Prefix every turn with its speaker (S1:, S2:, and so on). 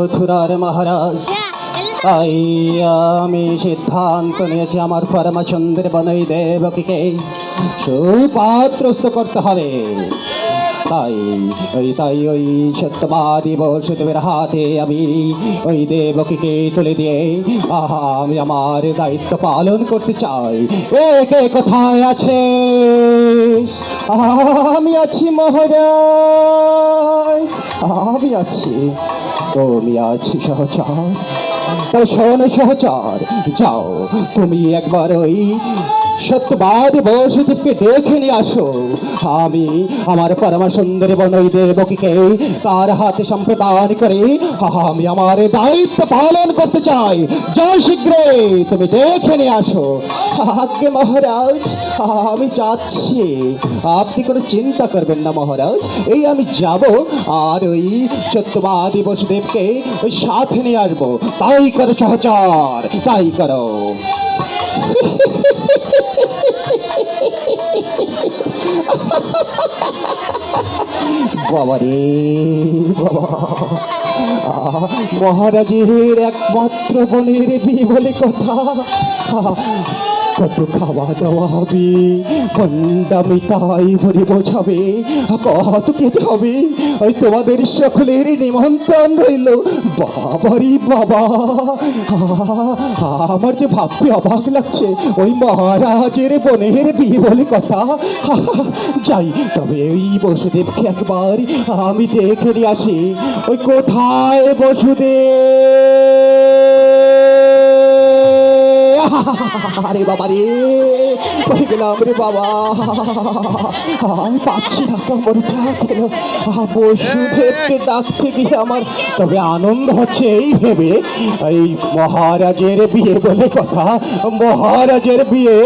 S1: মথুরার মহারাজ। তাই আমি সিদ্ধান্ত নিয়েছি আমার পরমা সুন্দর বনই দেবকীকে সুপাত্রস্থ করতে হবে। তাই ওই সত্যবাদী বসুদেবের হাতে আমি ওই দেবকীকে তুলে দিয়ে আমি আমার দায়িত্ব পালন করতে চাই। কে কোথায় আছে? আমি আছি মহারাজ, আমি আছি। তুমি আছি সহচর। তবে শোনো সহচর, যাও তুমি একবার ওই সত্যবাদ বসুদেবকে দেখে নিয়ে আসো। আমি আমার পরমা সুন্দরী বনই দেবকীকে তার হাতে সম্প্রদান করে আমি আমার দায়িত্ব পালন করতে চাই। যাও শীঘ্রই তুমি দেখে নিয়ে আসো। আজ্ঞে মহারাজ, আমি যাচ্ছি, আপনি কোনো চিন্তা করবেন না মহারাজ। এই আমি যাব আর ওই সত্যবাদী বসুদেবকে ওই সাথে নিয়ে আসবো। তাই করো সহচর, তাই করো। বাবা রে বাবা, মহারাজের একমাত্র বোনের বিয়ে বলে কথা। কত খাওয়া দাওয়া হবে, খন্ডামি তাই ভরে বোঝাবে, কত কেটে হবে। ওই তোমাদের সকলের নিমন্ত্রণ রইল। বাবারি বাবা, আমার যে ভাবতে অবাক লাগছে, ওই মহারাজের বোনের বিয়ে বলে কথা। যাই, তবে ওই বসুদেবকে একবার আমি দেখে নিয়ে আসি। ওই কোথায় বসুদেব? আরে বাবা রে, পড়ে গেলাম রে বাবা, আমি পাচ্ছি না কোমরটা কেন। বসুদেবকে ডাকতে গিয়ে আমার তবে আনন্দ হচ্ছে এই ভেবে, এই মহারাজের বিয়ে বলে কথা, মহারাজের বিয়ে।